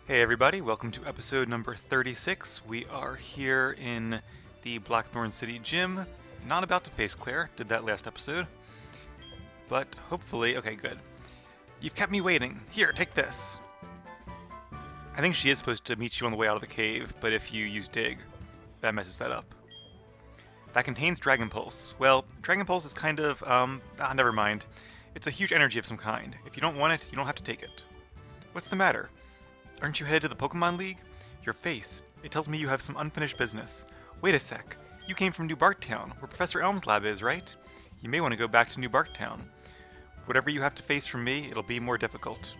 Hey everybody, welcome to episode number 36. We are here in the Blackthorn City gym. Not about to face Claire, did that last episode. But hopefully, okay, good. You've kept me waiting. Here, take this. I think she is supposed to meet you on the way out of the cave, but if you use dig, that messes that up. That contains Dragon Pulse. Well, Dragon Pulse is kind of, never mind. It's a huge energy of some kind. If you don't want it, you don't have to take it. What's the matter? Aren't you headed to the Pokemon League? Your face. It tells me you have some unfinished business. Wait a sec. You came from New Barktown, where Professor Elm's lab is, right? You may want to go back to New Barktown. Whatever you have to face from me, it'll be more difficult.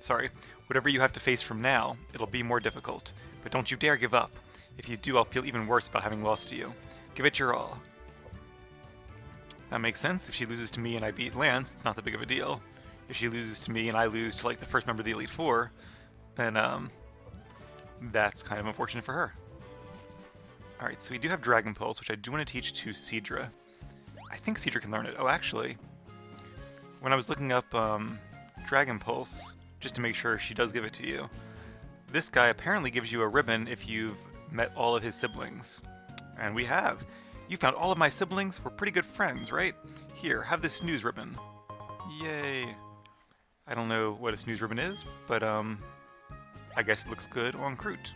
Sorry. Whatever you have to face from now, it'll be more difficult. But don't you dare give up. If you do, I'll feel even worse about having lost to you. Give it your all. That makes sense. If she loses to me and I beat Lance, it's not that big of a deal. If she loses to me and I lose to, like, the first member of the Elite Four, then that's kind of unfortunate for her. Alright, so we do have Dragon Pulse, which I do want to teach to Seadra. I think Seadra can learn it. Oh, actually, when I was looking up Dragon Pulse, just to make sure she does give it to you, this guy apparently gives you a ribbon if you've met all of his siblings. And we have. You found all of my siblings? We're pretty good friends, right? Here, have this snooze ribbon. Yay. I don't know what a snooze ribbon is, but I guess it looks good on Kroot.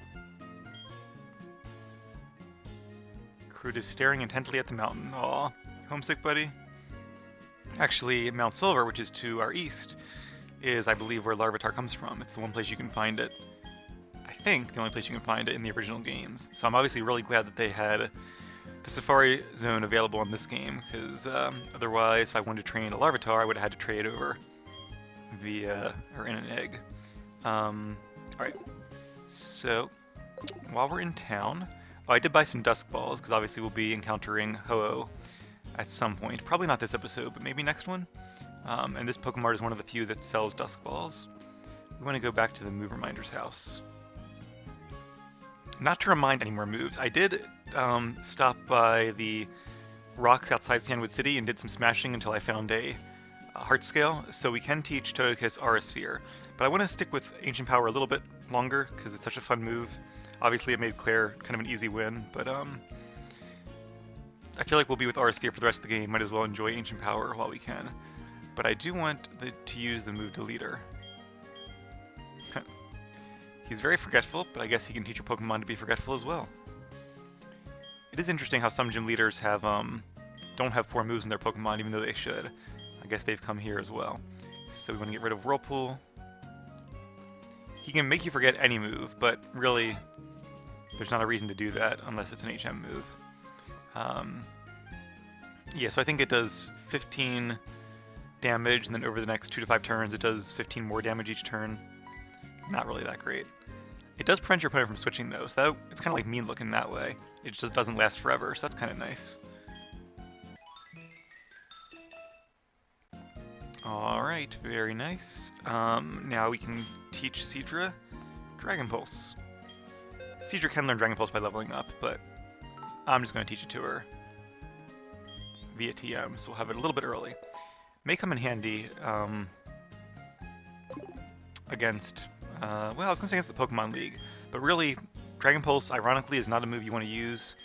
Kroot is staring intently at the mountain. Aw, homesick, buddy? Actually, Mount Silver, which is to our east, is, I believe, where Larvitar comes from. It's the one place you can find it. I think the only place you can find it in the original games. So I'm obviously really glad that they had the Safari Zone available in this game, because otherwise, if I wanted to train a Larvitar, I would have had to trade over via, or in an egg. Alright, so while we're in town, I did buy some Dusk Balls, because obviously we'll be encountering Ho-Oh at some point. Probably not this episode, but maybe next one. And this Pokemart is one of the few that sells Dusk Balls. We want to go back to the Move Reminder's house. Not to remind any more moves, I did stop by the rocks outside Sandwood City and did some smashing until I found a Heart Scale, so we can teach Togekiss Aura Sphere. But I want to stick with Ancient Power a little bit longer, because it's such a fun move. Obviously it made Claire kind of an easy win, but I feel like we'll be with Aura Sphere for the rest of the game. Might as well enjoy Ancient Power while we can. But I do want to use the move Deleter. He's very forgetful, but I guess he can teach your Pokemon to be forgetful as well. It is interesting how some gym leaders have don't have 4 moves in their Pokemon, even though they should. I guess they've come here as well. So we want to get rid of Whirlpool. He can make you forget any move, but really, there's not a reason to do that unless it's an HM move. Yeah, so I think it does 15 damage, and then over the next 2 to 5 turns, it does 15 more damage each turn. Not really that great. It does prevent your opponent from switching though, so it's kind of like mean looking that way. It just doesn't last forever, so that's kind of nice. Alright, very nice. Now we can teach Seadra Dragon Pulse. Seadra can learn Dragon Pulse by leveling up, but I'm just going to teach it to her via TM, so we'll have it a little bit early. May come in handy against, well, I was going to say against the Pokemon League, but really, Dragon Pulse, ironically, is not a move you want to use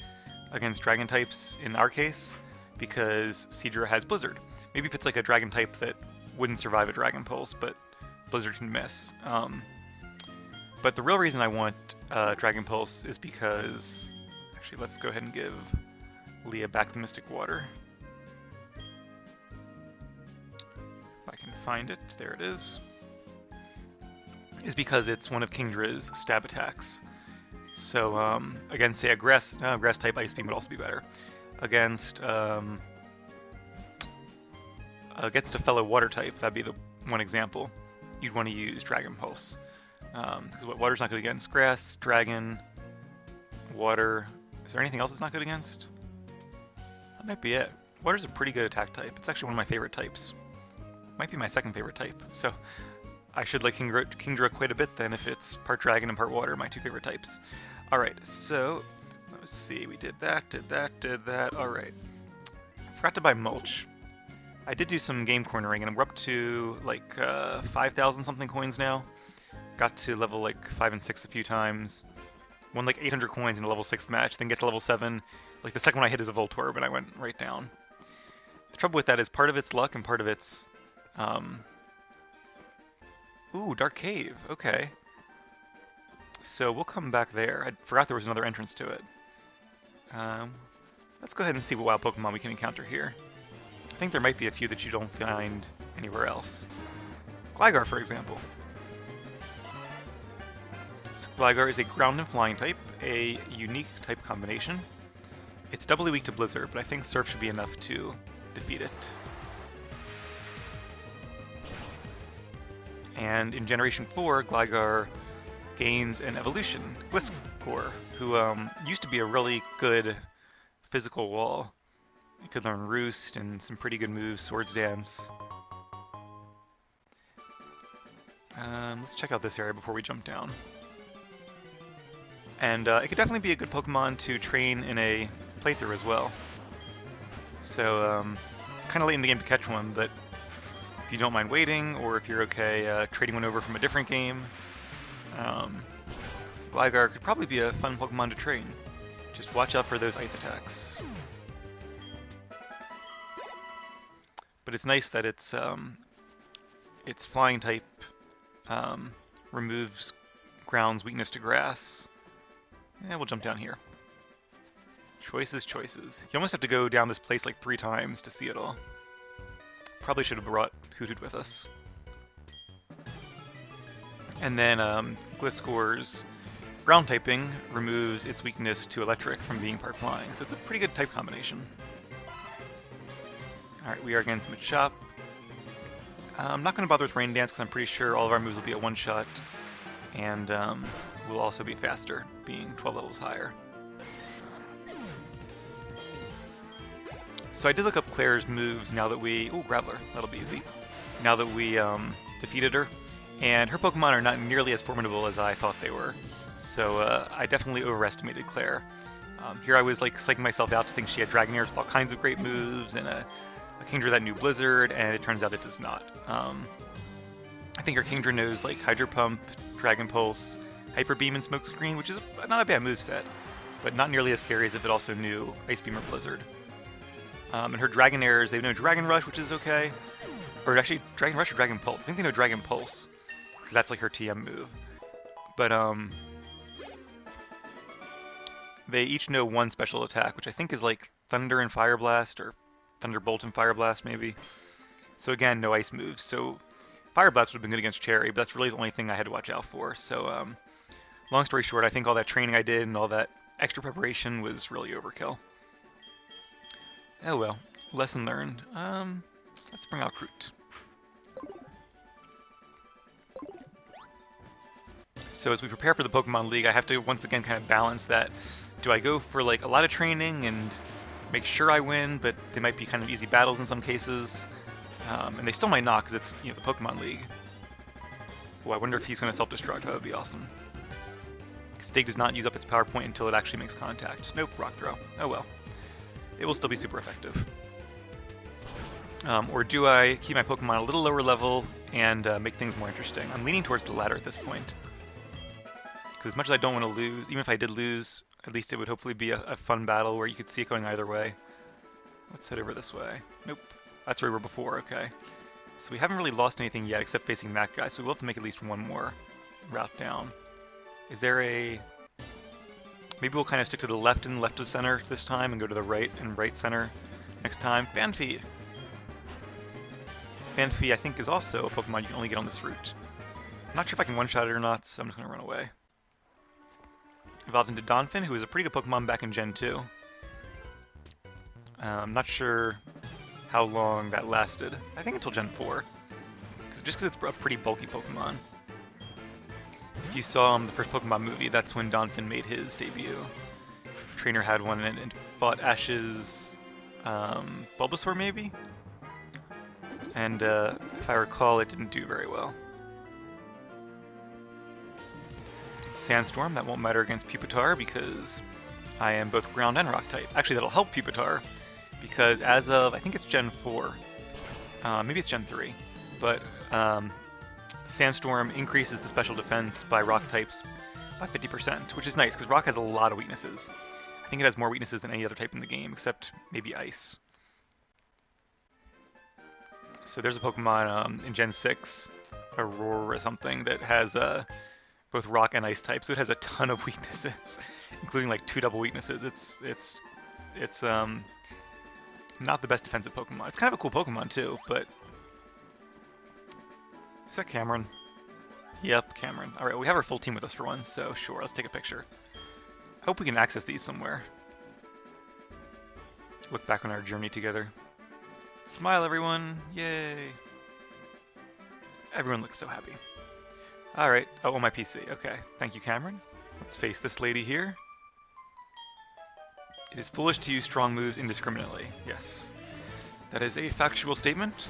against Dragon types in our case, because Seadra has Blizzard. Maybe if it's like a Dragon type that wouldn't survive a Dragon Pulse, but Blizzard can miss. But the real reason I want Dragon Pulse is because... Actually, let's go ahead and give Leah back the Mystic Water. If I can find it, there it is. Is because it's one of Kingdra's stab attacks. So, against, say, a grass type, Ice Beam would also be better. Against a fellow water type, that'd be the one example. You'd want to use Dragon Pulse. Because water's not good against? Grass, dragon, water. Is there anything else it's not good against? That might be it. Water's a pretty good attack type. It's actually one of my favorite types. Might be my second favorite type. So I should like Kingdra quite a bit then if it's part dragon and part water, my 2 favorite types. Alright, so let's see. We did that, did that. Alright. Forgot to buy mulch. I did do some game cornering, and we're up to like 5,000 something coins now. got to level like 5 and 6 a few times. Won like 800 coins in a level 6 match, then get to level 7. Like the second one I hit is a Voltorb, and I went right down. The trouble with that is part of it's luck and part of it's... Ooh, Dark Cave. Okay. So we'll come back there. I forgot there was another entrance to it. Let's go ahead and see what wild Pokemon we can encounter here. I think there might be a few that you don't find anywhere else. Gligar, for example. So Gligar is a ground and flying type, a unique type combination. It's doubly weak to Blizzard, but I think Surf should be enough to defeat it. And in Generation 4, Gligar gains an evolution, Gliscor, who used to be a really good physical wall. You could learn Roost and some pretty good moves, Swords Dance. Let's check out this area before we jump down. And it could definitely be a good Pokemon to train in a playthrough as well. So it's kind of late in the game to catch one, but if you don't mind waiting, or if you're okay trading one over from a different game, Gligar could probably be a fun Pokemon to train. Just watch out for those ice attacks. But it's nice that its flying type removes ground's weakness to grass. Yeah, we'll jump down here. Choices, choices. You almost have to go down this place like 3 times to see it all. Probably should have brought Hoothoot with us. And then Gliscor's ground typing removes its weakness to electric from being part flying, so it's a pretty good type combination. Alright, we are against Machop. I'm not going to bother with Rain Dance because I'm pretty sure all of our moves will be a one-shot, and will also be faster, being 12 levels higher. So I did look up Claire's moves now that we... Ooh, Graveler, that'll be easy. Now that we defeated her, and her Pokemon are not nearly as formidable as I thought they were. So I definitely overestimated Claire. Here I was like psyching myself out to think she had Dragonairs with all kinds of great moves, and a Kingdra that knew Blizzard, and it turns out it does not. I think her Kingdra knows like Hydro Pump, Dragon Pulse, Hyper Beam, and Smoke Screen, which is not a bad moveset, but not nearly as scary as if it also knew Ice Beam or Blizzard. And her Dragonairs, they know Dragon Rush, which is okay. Or actually, Dragon Rush or Dragon Pulse. I think they know Dragon Pulse, because that's like her TM move. But they each know one special attack, which I think is like Thunder and Fire Blast, or Thunderbolt and Fire Blast, maybe. So again, no ice moves. So Fire Blast would have been good against Cherry, but that's really the only thing I had to watch out for. So long story short, I think all that training I did and all that extra preparation was really overkill. Oh well, lesson learned. Let's bring out Kroot. So as we prepare for the Pokemon League, I have to once again kind of balance that. Do I go for like a lot of training and make sure I win, but they might be kind of easy battles in some cases, and they still might not because it's, you know, the Pokemon League. Oh, I wonder if he's going to self-destruct. That would be awesome. Stake does not use up its power point until it actually makes contact. Nope, Rock Throw. Oh well. It will still be super effective. Or do I keep my Pokemon a little lower level and make things more interesting? I'm leaning towards the latter at this point. Because as much as I don't want to lose, even if I did lose, at least it would hopefully be a fun battle where you could see it going either way. Let's head over this way. Nope. That's where we were before, okay. So we haven't really lost anything yet except facing that guy, so we will have to make at least one more route down. Is there a... Maybe we'll kind of stick to the left and left of center this time and go to the right and right center next time. Phanpy! Phanpy, I think, is also a Pokemon you can only get on this route. I'm not sure if I can one-shot it or not, so I'm just going to run away. Evolved into Donphin, who was a pretty good Pokemon back in Gen 2. I'm not sure how long that lasted. I think until Gen 4. Just because it's a pretty bulky Pokemon. If you saw the first Pokemon movie, that's when Donphin made his debut. Trainer had one and fought Ash's Bulbasaur, maybe? And if I recall, it didn't do very well. Sandstorm, that won't matter against Pupitar because I am both ground and rock type. Actually, that'll help Pupitar because as of, I think it's Gen 4, maybe it's Gen 3, but Sandstorm increases the special defense by rock types by 50%, which is nice because rock has a lot of weaknesses. I think it has more weaknesses than any other type in the game, except maybe ice. So there's a Pokemon in Gen 6, Aurora or something, that has both rock and ice types, so it has a ton of weaknesses, including like 2 double weaknesses. It's not the best defensive Pokemon. It's kind of a cool Pokemon too, but... Is that Cameron? Yep, Cameron. Alright, we have our full team with us for once, so sure, let's take a picture. I hope we can access these somewhere. Look back on our journey together. Smile, everyone! Yay! Everyone looks so happy. Alright, oh, on my PC. Okay, thank you, Cameron. Let's face this lady here. It is foolish to use strong moves indiscriminately. Yes. That is a factual statement.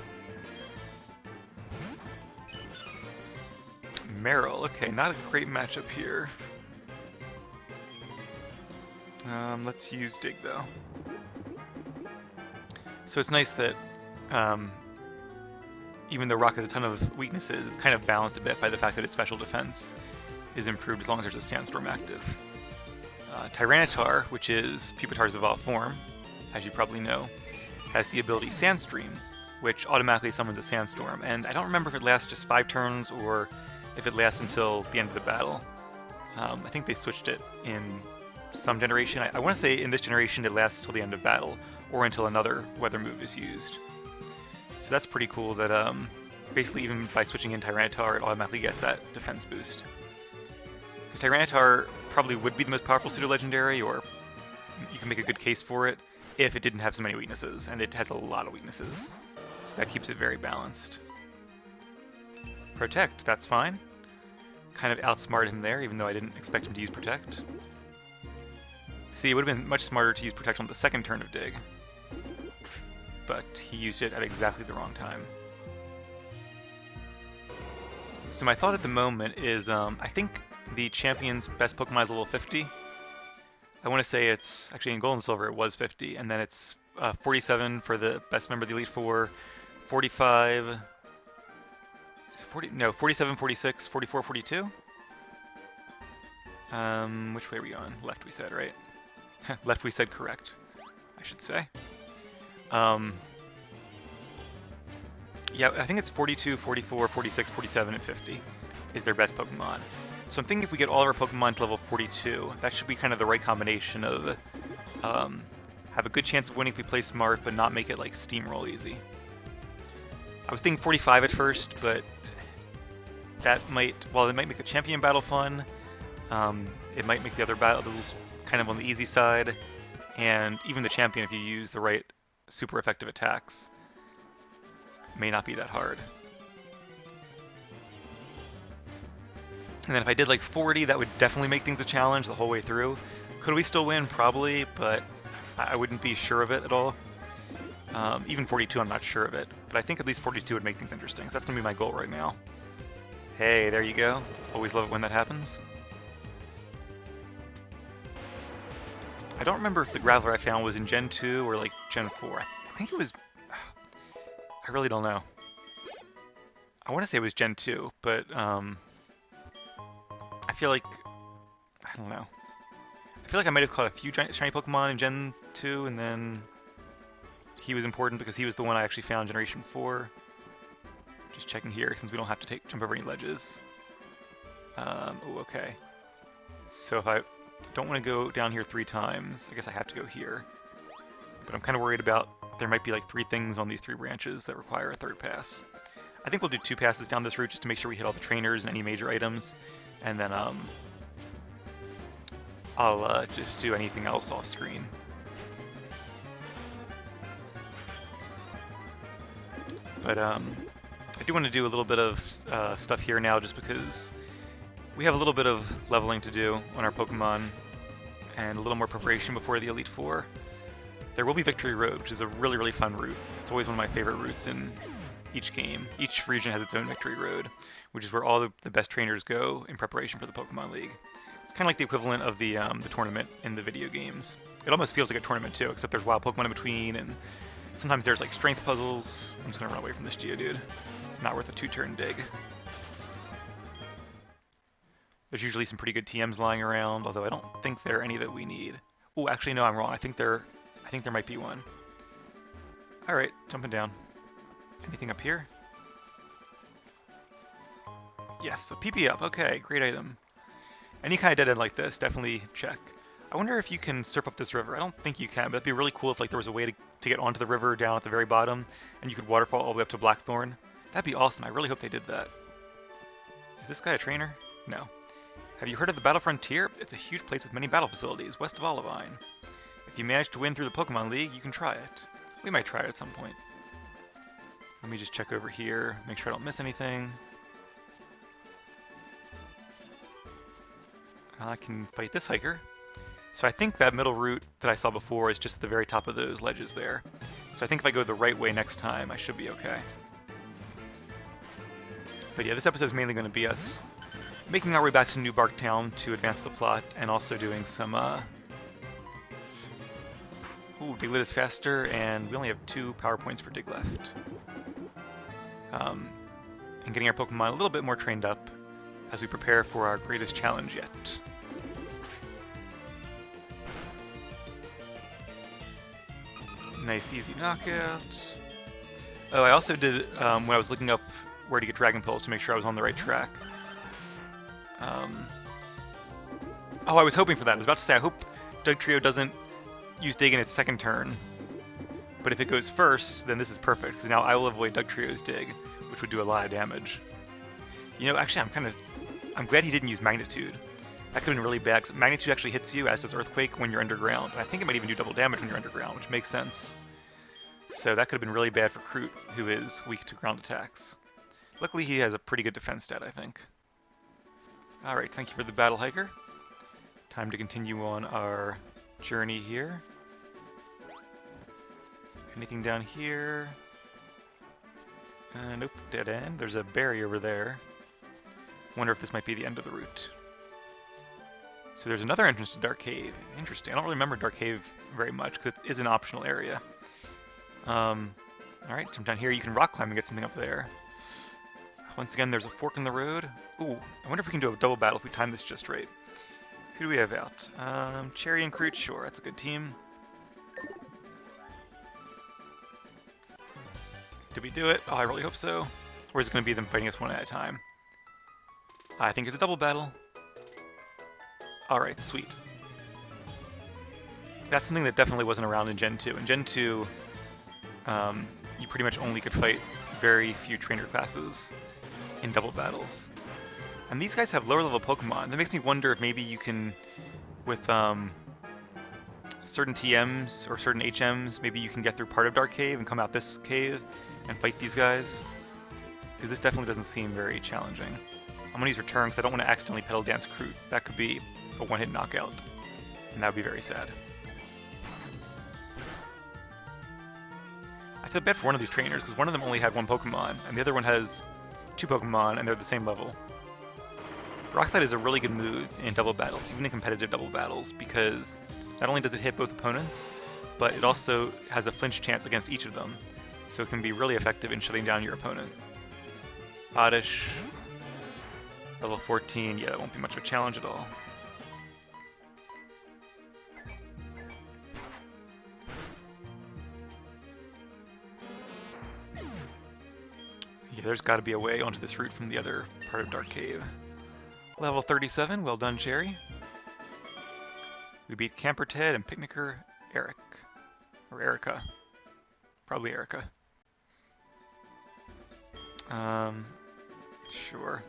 Meryl. Okay, not a great matchup here. Let's use Dig, though. So it's nice that even though Rock has a ton of weaknesses, it's kind of balanced a bit by the fact that its special defense is improved as long as there's a Sandstorm active. Tyranitar, which is Pupitar's evolved form, as you probably know, has the ability Sandstream, which automatically summons a Sandstorm. And I don't remember if it lasts just 5 turns or if it lasts until the end of the battle. I think they switched it in some generation. I want to say in this generation it lasts till the end of battle, or until another weather move is used. So that's pretty cool that basically even by switching in Tyranitar, it automatically gets that defense boost. Because Tyranitar probably would be the most powerful pseudo-legendary, or you can make a good case for it, if it didn't have so many weaknesses, and it has a lot of weaknesses. So that keeps it very balanced. Protect, that's fine. Kind of outsmarted him there, even though I didn't expect him to use Protect. See, it would have been much smarter to use Protect on the second turn of Dig. But he used it at exactly the wrong time. So my thought at the moment is, I think the champion's best Pokemon is level 50. I want to say it's, actually in Gold and Silver it was 50, and then it's 47 for the best member of the Elite Four, 45... Is it 40? No, 47, 46, 44, 42? Which way are we going? Left we said, right? Left we said correct, I should say. Yeah, I think it's 42, 44, 46, 47, and 50 is their best Pokemon. So I'm thinking if we get all of our Pokemon to level 42, that should be kind of the right combination of have a good chance of winning if we play smart, but not make it like steamroll easy. I was thinking 45 at first, but that might, while it might make the champion battle fun, it might make the other battles kind of on the easy side, and even the champion, if you use the right super effective attacks, may not be that hard. And then if I did like 40, that would definitely make things a challenge the whole way through. Could we still win? Probably, but I wouldn't be sure of it at all. Even 42, I'm not sure of it, but I think at least 42 would make things interesting, so that's going to be my goal right now. Hey, there you go. Always love it when that happens. I don't remember if the Graveler I found was in Gen 2 or like Gen 4. I think it was... I really don't know. I want to say it was Gen 2, but I feel like... I don't know. I feel like I might have caught a few shiny Pokemon in Gen 2, and then he was important because he was the one I actually found in Generation 4. Just checking here, since we don't have to jump over any ledges. Oh, okay. So if I don't want to go down here 3 times, I guess I have to go here. But I'm kind of worried about there might be like 3 things on these 3 branches that require a 3rd pass. I think we'll do 2 passes down this route just to make sure we hit all the trainers and any major items. And then I'll just do anything else off screen. But I do want to do a little bit of stuff here now just because we have a little bit of leveling to do on our Pokemon and a little more preparation before the Elite Four. There will be Victory Road, which is a really, really fun route. It's always one of my favorite routes in each game. Each region has its own Victory Road, which is where all the best trainers go in preparation for the Pokemon League. It's kind of like the equivalent of the tournament in the video games. It almost feels like a tournament too, except there's wild Pokemon in between, and sometimes there's like strength puzzles. I'm just gonna run away from this Geodude. It's not worth a 2-turn dig. There's usually some pretty good TMs lying around, although I don't think there are any that we need. Oh, actually, no, I'm wrong. I think there might be one. All right, jumping down. Anything up here? Yes, a PP up. Okay, great item. Any kind of dead end like this, definitely check. I wonder if you can surf up this river. I don't think you can, but it'd be really cool if like there was a way to get onto the river down at the very bottom, and you could waterfall all the way up to Blackthorn. That'd be awesome. I really hope they did that. Is this guy a trainer? No. Have you heard of the Battle Frontier? It's a huge place with many battle facilities, west of Olivine. If you manage to win through the Pokemon League, you can try it. We might try it at some point. Let me just check over here, make sure I don't miss anything. I can fight this hiker. So I think that middle route that I saw before is just at the very top of those ledges there. So I think if I go the right way next time, I should be okay. But yeah, this episode is mainly going to be us making our way back to New Bark Town to advance the plot, and also doing some, Ooh, Diglett is faster, and we only have 2 power points for Diglett. And getting our Pokemon a little bit more trained up as we prepare for our greatest challenge yet. Nice, easy knockout. Oh, I also did, when I was looking up where to get Dragon Pulse to make sure I was on the right track. Oh, I was hoping for that. I was about to say, I hope Dugtrio doesn't use Dig in its second turn. But if it goes first, then this is perfect, because now I will avoid Dugtrio's Dig, which would do a lot of damage. You know, actually, I'm glad he didn't use Magnitude. That could have been really bad, because Magnitude actually hits you, as does Earthquake, when you're underground. And I think it might even do double damage when you're underground, which makes sense. So that could have been really bad for Kroot, who is weak to ground attacks. Luckily, he has a pretty good defense stat, I think. Alright, thank you for the Battle Hiker. Time to continue on our journey here. Anything down here? Nope, dead end. There's a berry over there. Wonder if this might be the end of the route. So there's another entrance to Dark Cave. Interesting. I don't really remember Dark Cave very much, because it is an optional area. Alright, jump down here. You can rock climb and get something up there. Once again, there's a fork in the road. Ooh, I wonder if we can do a double battle if we time this just right. Who do we have out? Cherry and Kroot, sure, that's a good team. Did we do it? Oh, I really hope so. Or is it going to be them fighting us one at a time? I think it's a double battle. Alright, sweet. That's something that definitely wasn't around in Gen 2. In Gen 2, you pretty much only could fight very few trainer classes in double battles. And these guys have lower level Pokemon. That makes me wonder if maybe you can, with certain TMs or certain HMs, maybe you can get through part of Dark Cave and come out this cave and fight these guys. Because this definitely doesn't seem very challenging. I'm going to use Return because I don't want to accidentally Petal Dance Kroot. That could be a one-hit knockout. And that would be very sad. I feel bad for one of these trainers because one of them only had 1 Pokemon and the other one has 2 Pokemon and they're the same level. Rock Slide is a really good move in double battles, even in competitive double battles, because not only does it hit both opponents, but it also has a flinch chance against each of them, so it can be really effective in shutting down your opponent. Oddish, level 14, yeah, that won't be much of a challenge at all. Yeah, there's got to be a way onto this route from the other part of Dark Cave. Level 37, well done, Cherry. We beat Camper Ted and Picnicker Eric. Or Erica. Probably Erica. Sure.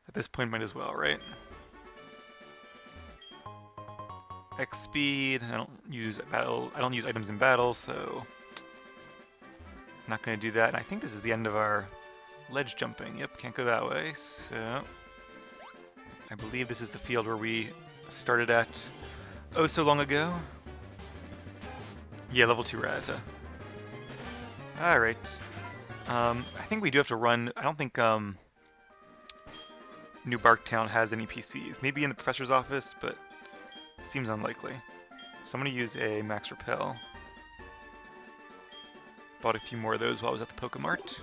At this point, might as well, right? X speed. I don't use items in battle, so I'm not going to do that. And I think this is the end of our ledge jumping. Yep, can't go that way. So I believe this is the field where we started at oh so long ago. Yeah, level 2 Rattata. Alright. I think we do have to run. I don't think New Barktown has any PCs. Maybe in the professor's office, but it seems unlikely. So I'm going to use a Max Repel. Bought a few more of those while I was at the Pokemart.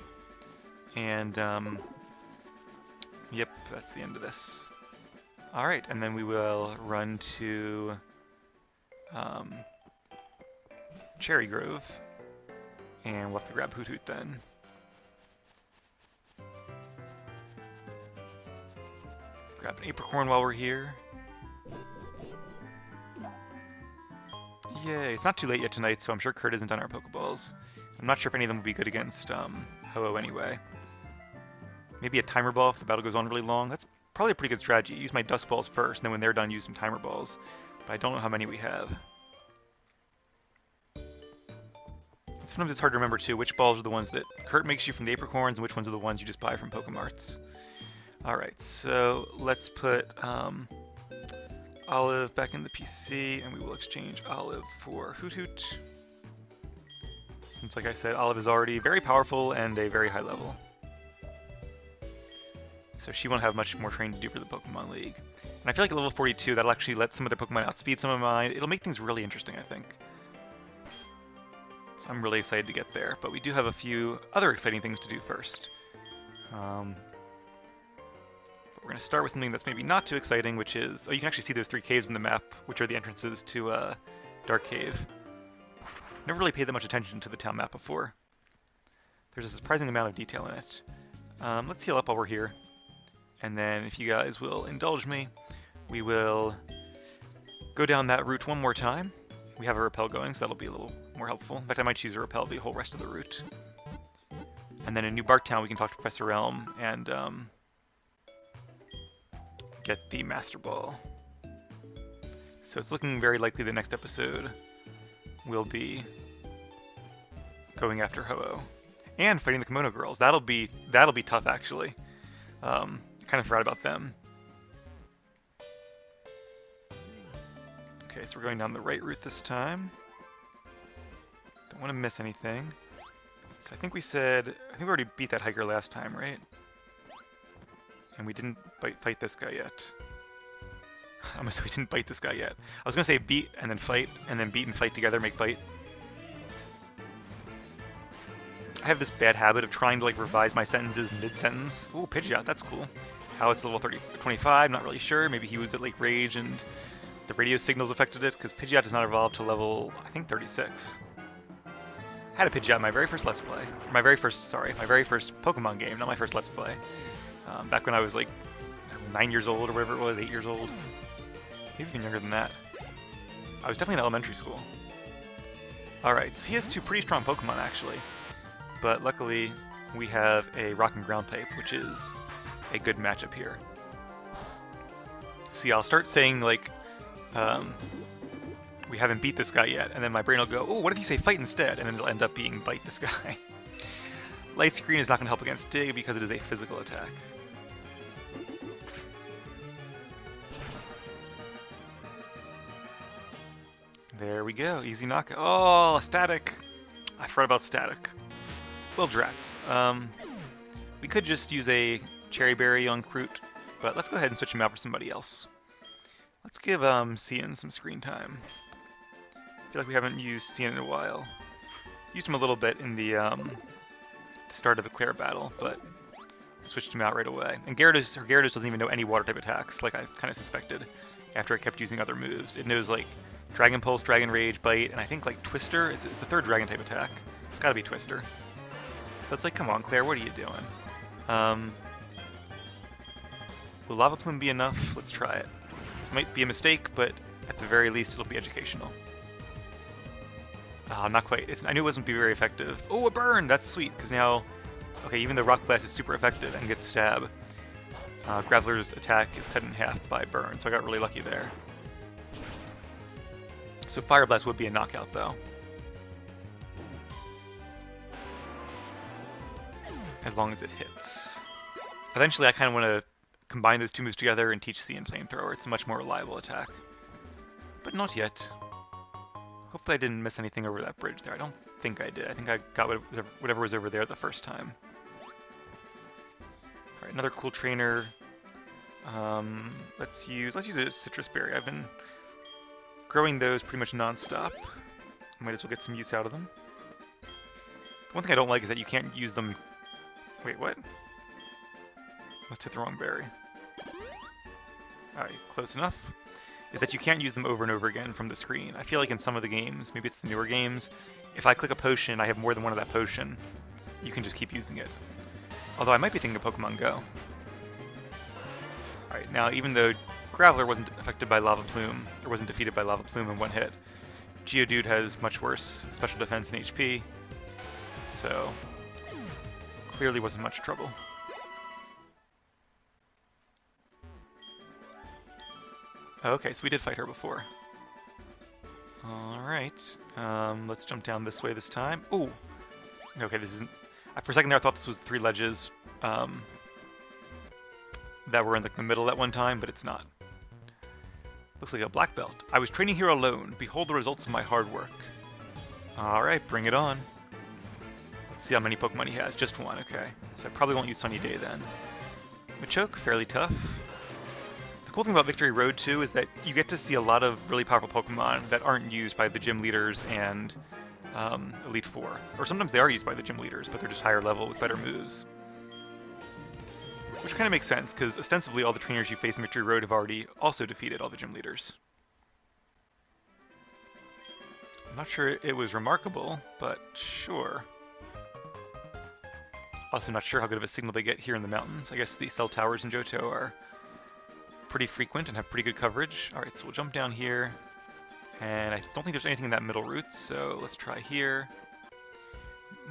And yeah, That's the end of this. Alright, and then we will run to Cherry Grove, and we'll have to grab Hoot Hoot then. Grab an apricorn while we're here. Yay, it's not too late yet tonight, so I'm sure Kurt isn't on our Pokeballs. I'm not sure if any of them will be good against Ho-Oh anyway. Maybe a timer ball if the battle goes on really long. That's probably a pretty good strategy. Use my dust balls first, and then when they're done, use some timer balls. But I don't know how many we have. Sometimes it's hard to remember too, which balls are the ones that Kurt makes you from the apricorns, and which ones are the ones you just buy from Pokemarts. Alright, so let's put Olive back in the PC, and we will exchange Olive for Hoot Hoot. Since, like I said, Olive is already very powerful and a very high level. So she won't have much more training to do for the Pokemon League. And I feel like at level 42, that'll actually let some of their Pokemon outspeed some of mine. It'll make things really interesting, I think. So I'm really excited to get there. But we do have a few other exciting things to do first. But we're going to start with something that's maybe not too exciting, which is... Oh, you can actually see there's 3 caves in the map, which are the entrances to Dark Cave. Never really paid that much attention to the town map before. There's a surprising amount of detail in it. Let's heal up while we're here. And then if you guys will indulge me, we will go down that route one more time. We have a rappel going, so that'll be a little more helpful. In fact, I might choose a rappel the whole rest of the route. And then in New Barktown, we can talk to Professor Elm and get the Master Ball. So it's looking very likely the next episode will be going after Ho-Oh and fighting the Kimono Girls. That'll be tough, actually. Kind of forgot about them. Okay, so we're going down the right route this time. Don't want to miss anything. So I think we already beat that hiker last time, right? And we didn't fight this guy yet. I'm gonna say we didn't bite this guy yet. I was gonna say beat and then fight, and then beat and fight together make bite. I have this bad habit of trying to like revise my sentences mid-sentence. Ooh, Pidgeot, that's cool. How it's level 25, not really sure. Maybe he was at like Rage and the radio signals affected it, because Pidgeot does not evolve to level, I think, 36. I had a Pidgeot in my very first Let's Play. My very first Pokemon game, not my first Let's Play. Back when I was like 9 years old or whatever it was, 8 years old. Maybe even younger than that. I was definitely in elementary school. Alright, so he has 2 pretty strong Pokemon actually. But luckily, we have a Rock and Ground type, which is a good matchup here. So yeah, I'll start saying like, we haven't beat this guy yet, and then my brain will go, oh, what if you say fight instead? And then it'll end up being bite this guy. Light Screen is not going to help against Dig because it is a physical attack. There we go, easy knockout. Oh, static! I forgot about static. Well, drats. We could just use a Cherry Berry on Kroot, but let's go ahead and switch him out for somebody else. Let's give Cian some screen time. I feel like we haven't used Cian in a while. Used him a little bit in the start of the Claire battle, but switched him out right away. And Gyarados doesn't even know any water type attacks, like I kind of suspected, after I kept using other moves. It knows like Dragon Pulse, Dragon Rage, Bite, and I think like Twister. It's a 3rd Dragon type attack. It's got to be Twister. So it's like, come on, Claire, what are you doing? Will Lava Plume be enough? Let's try it. This might be a mistake, but at the very least, it'll be educational. Not quite. I knew it wasn't be very effective. Oh, a burn! That's sweet, because now, okay, even though Rock Blast is super effective and gets stab, Graveler's attack is cut in half by burn, so I got really lucky there. So Fire Blast would be a knockout, though. As long as it hits. Eventually, I kind of want to combine those 2 moves together and teach Cian Flamethrower. It's a much more reliable attack. But not yet. Hopefully I didn't miss anything over that bridge there. I don't think I did. I think I got whatever was over there the first time. Alright, another cool trainer. Let's use a Citrus Berry. I've been growing those pretty much non-stop. Might as well get some use out of them. One thing I don't like is that you can't use them... Wait, what? Must hit the wrong berry. Alright, close enough. Is that you can't use them over and over again from the screen. I feel like in some of the games, maybe it's the newer games, if I click a potion and I have more than one of that potion, you can just keep using it. Although I might be thinking of Pokemon Go. Alright, now even though Graveler wasn't affected by Lava Plume, or wasn't defeated by Lava Plume in one hit, Geodude has much worse special defense and HP, so clearly wasn't much trouble. Okay, so we did fight her before. Alright, let's jump down this way this time. Ooh! Okay, this isn't... For a second there I thought this was 3 ledges that were in like the middle at one time, but it's not. Looks like a black belt. I was training here alone. Behold the results of my hard work. Alright, bring it on. Let's see how many Pokemon he has. Just one, okay. So I probably won't use Sunny Day then. Machoke, fairly tough. The cool thing about Victory Road 2 is that you get to see a lot of really powerful Pokemon that aren't used by the gym leaders and Elite Four. Or sometimes they are used by the gym leaders, but they're just higher level with better moves. Which kind of makes sense, because ostensibly all the trainers you face in Victory Road have already also defeated all the gym leaders. I'm not sure it was remarkable, but sure. Also not sure how good of a signal they get here in the mountains. I guess the cell towers in Johto are pretty frequent and have pretty good coverage. Alright, so we'll jump down here. And I don't think there's anything in that middle route, so let's try here.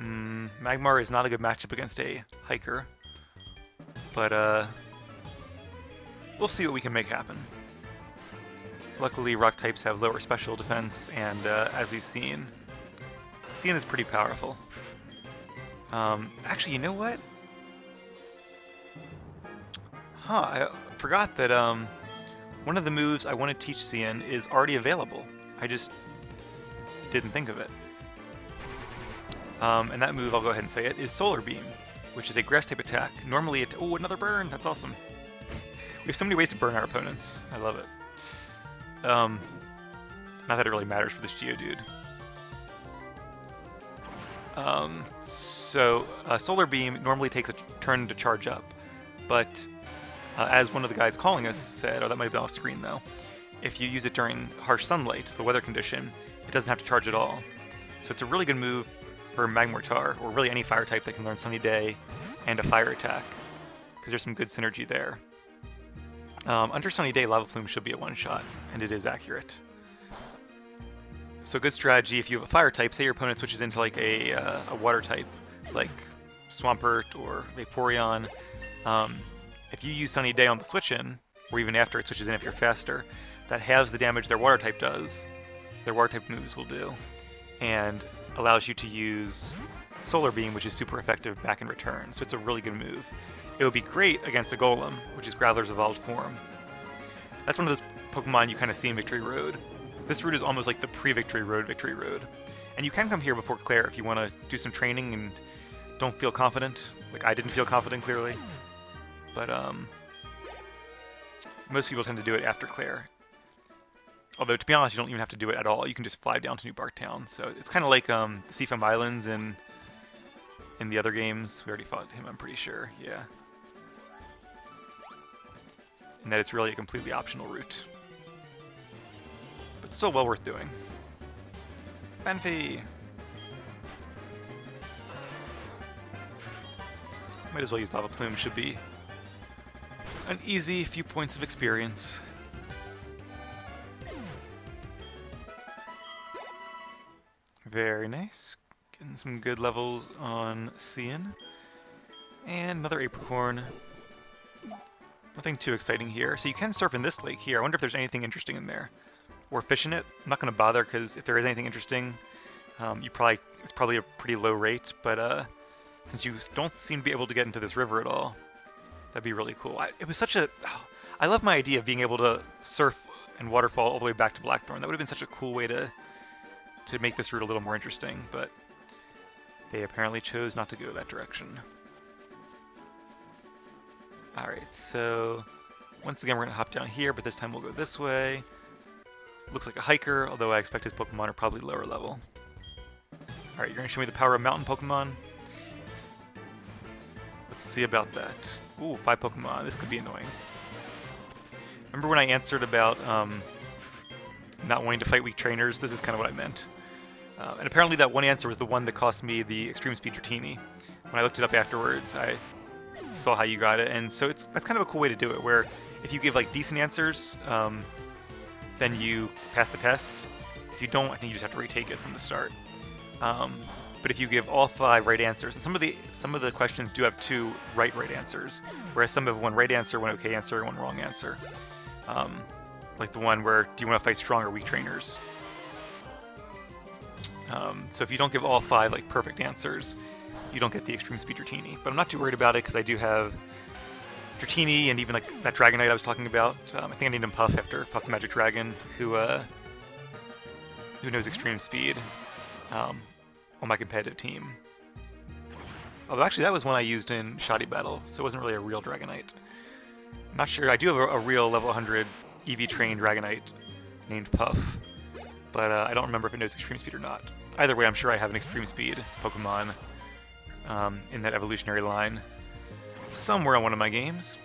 Magmar is not a good matchup against a hiker. But, we'll see what we can make happen. Luckily, rock types have lower special defense, and as we've seen, Cian is pretty powerful. Actually, you know what? I forgot that one of the moves I want to teach Cian is already available. I just didn't think of it. And that move, I'll go ahead and say it, is Solar Beam, which is a grass type attack. Normally it... Oh, another burn! That's awesome. We have so many ways to burn our opponents. I love it. Not that it really matters for this Geodude. Solar Beam normally takes a turn to charge up, but as one of the guys calling us said, oh, that might have been off screen though, if you use it during harsh sunlight, the weather condition, it doesn't have to charge at all. So it's a really good move for Magmortar, or really any fire type that can learn Sunny Day and a fire attack, because there's some good synergy there. Under Sunny Day, Lava Plume should be a one-shot, and it is accurate. So a good strategy, if you have a fire type, say your opponent switches into like a water type, like Swampert or Vaporeon, if you use Sunny Day on the switch-in, or even after it switches in if you're faster, that halves the damage their water type does, their water type moves will do, and allows you to use Solar Beam, which is super effective back in return, so it's a really good move. It would be great against a Golem, which is Graveler's evolved form. That's one of those Pokemon you kind of see in Victory Road. This route is almost like the pre-Victory Road Victory Road. And you can come here before Claire if you want to do some training and don't feel confident. Like, I didn't feel confident, clearly. But, most people tend to do it after Claire. Although, to be honest, you don't even have to do it at all. You can just fly down to New Bark Town. So it's kind of like the Seafoam Islands in the other games. We already fought him, I'm pretty sure. Yeah. And that it's really a completely optional route. But still well worth doing. Banfi! Might as well use Lava Plume, should be an easy few points of experience. Very nice. Getting some good levels on Cian. And another Apricorn. Nothing too exciting here. So you can surf in this lake here. I wonder if there's anything interesting in there. Or fish in it. I'm not going to bother because if there is anything interesting, it's probably a pretty low rate. But since you don't seem to be able to get into this river at all, that'd be really cool. I love my idea of being able to surf and waterfall all the way back to Blackthorn. That would have been such a cool way to make this route a little more interesting, but they apparently chose not to go that direction. Alright, so once again we're going to hop down here, but this time we'll go this way. Looks like a hiker, although I expect his Pokemon are probably lower level. Alright, you're going to show me the power of mountain Pokemon? Let's see about that. Ooh, 5 Pokemon. This could be annoying. remember when I answered about not wanting to fight weak trainers? This is kind of what I meant. And apparently that one answer was the one that cost me the Extreme Speed Dratini. When I looked it up afterwards, I saw how you got it, and so that's kind of a cool way to do it, where if you give like decent answers, then you pass the test. If you don't, I think you just have to retake it from the start. But if you give all 5 right answers, and some of the questions do have 2 right answers, whereas some have 1 right answer, 1 okay answer, and 1 wrong answer. Like the one where, do you want to fight strong or weak trainers? So if you don't give all 5 like perfect answers, you don't get the Extreme Speed Dratini. But I'm not too worried about it because I do have Dratini and even like that Dragonite I was talking about. I think I named him Puff after Puff the Magic Dragon, who knows Extreme Speed on my competitive team. Although actually that was one I used in Shoddy Battle, so it wasn't really a real Dragonite. I'm not sure. I do have a real level 100 EV trained Dragonite named Puff, but I don't remember if it knows Extreme Speed or not. Either way, I'm sure I have an Extreme Speed Pokemon in that evolutionary line somewhere on one of my games.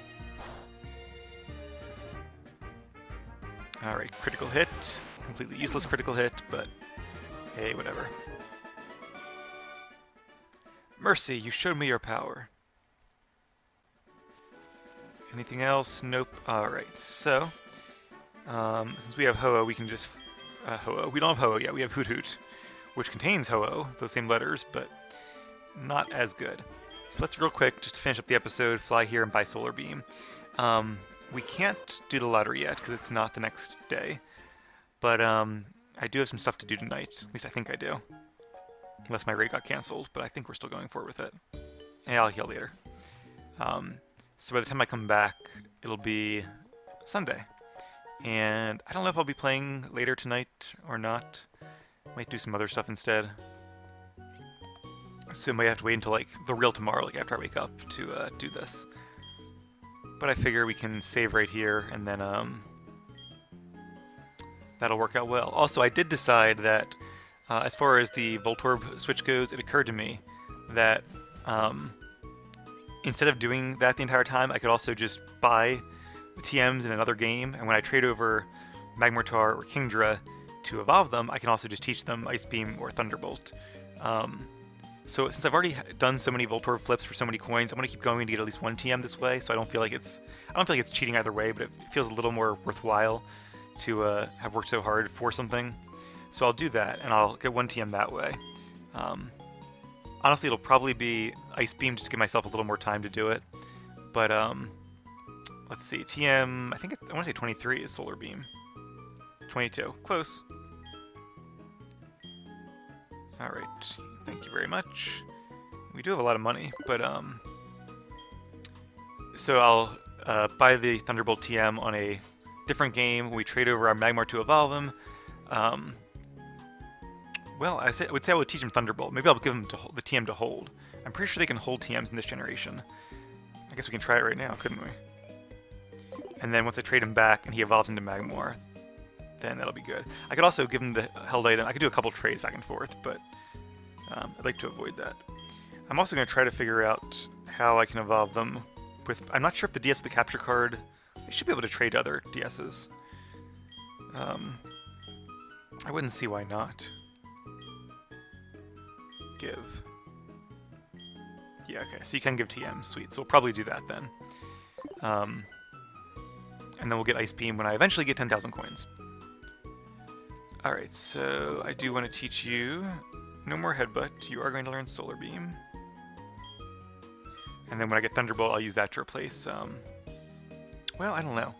Alright, critical hit. Completely useless critical hit, but hey, whatever. Mercy, you showed me your power. Anything else? Nope. Alright, so since we have Ho-Oh, we can just Ho-Oh. We don't have Ho-Oh yet, we have Hoot Hoot, which contains Ho-Oh, those same letters, but not as good. So let's real quick, just to finish up the episode, fly here and buy Solar Beam. We can't do the lottery yet because it's not the next day, but I do have some stuff to do tonight. At least I think I do. Unless my raid got cancelled, but I think we're still going forward with it. And I'll heal later. So by the time I come back, it'll be Sunday. And I don't know if I'll be playing later tonight or not. Might do some other stuff instead. So I might have to wait until like the real tomorrow, like after I wake up, to do this. But I figure we can save right here, and then that'll work out well. Also, I did decide that as far as the Voltorb switch goes, it occurred to me that instead of doing that the entire time, I could also just buy the TMs in another game, and when I trade over Magmortar or Kingdra to evolve them, I can also just teach them Ice Beam or Thunderbolt. So since I've already done so many Voltorb flips for so many coins, I'm going to keep going to get at least 1 TM this way, so I don't feel like it's cheating either way, but it feels a little more worthwhile to have worked so hard for something. So I'll do that, and I'll get 1 TM that way. Honestly, it'll probably be Ice Beam just to give myself a little more time to do it. But let's see, TM, I want to say 23 is Solar Beam. 22, close. Alright, thank you very much. We do have a lot of money, but so I'll buy the Thunderbolt TM on a different game. We trade over our Magmar to evolve him. Well, I would say I would teach him Thunderbolt. Maybe I'll give him the TM to hold. I'm pretty sure they can hold TMs in this generation. I guess we can try it right now, couldn't we? And then once I trade him back and he evolves into Magmar, then that'll be good. I could also give him the held item. I could do a couple trades back and forth, but I'd like to avoid that. I'm also going to try to figure out how I can evolve them with... I'm not sure if the DS with the capture card... They should be able to trade other DSs. I wouldn't see why not. Give. Yeah, okay, so you can give TM. Sweet, so we'll probably do that then. And then we'll get Ice Beam when I eventually get 10,000 coins. Alright, so I do want to teach you no more Headbutt. You are going to learn Solar Beam. And then when I get Thunderbolt, I'll use that to replace, well, I don't know.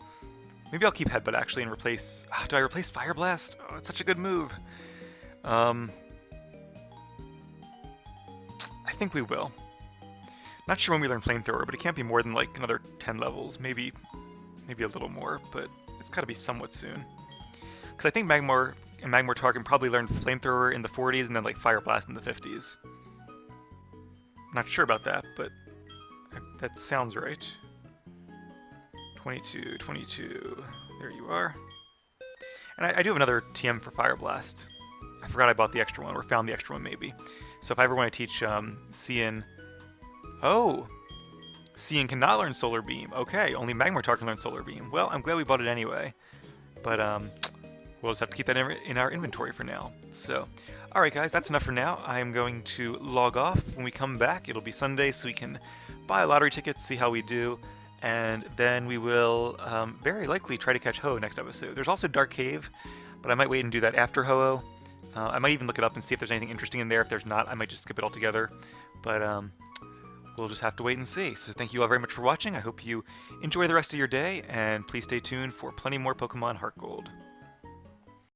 Maybe I'll keep Headbutt actually and replace... do I replace Fire Blast? Oh, it's such a good move. I think we will. Not sure when we learn Flamethrower, but it can't be more than like another 10 levels. Maybe a little more, but it's got to be somewhat soon. Because I think Magmar and Magmortar can probably learn Flamethrower in the 40s and then like Fire Blast in the 50s. Not sure about that, but that sounds right. 22, 22, there you are. And I do have another TM for Fire Blast. I forgot I bought the extra one, or found the extra one maybe. So if I ever want to teach Cian... Oh! Seeing cannot learn Solar Beam. Okay, only Magmortar can learn Solar Beam. Well, I'm glad we bought it anyway. But we'll just have to keep that in our inventory for now. So, alright guys, that's enough for now. I'm going to log off. When we come back, it'll be Sunday, so we can buy lottery tickets, see how we do, and then we will very likely try to catch Ho next episode. There's also Dark Cave, but I might wait and do that after Ho-Oh. I might even look it up and see if there's anything interesting in there. If there's not, I might just skip it altogether. But we'll just have to wait and see. So thank you all very much for watching. I hope you enjoy the rest of your day, and please stay tuned for plenty more Pokemon Heartgold.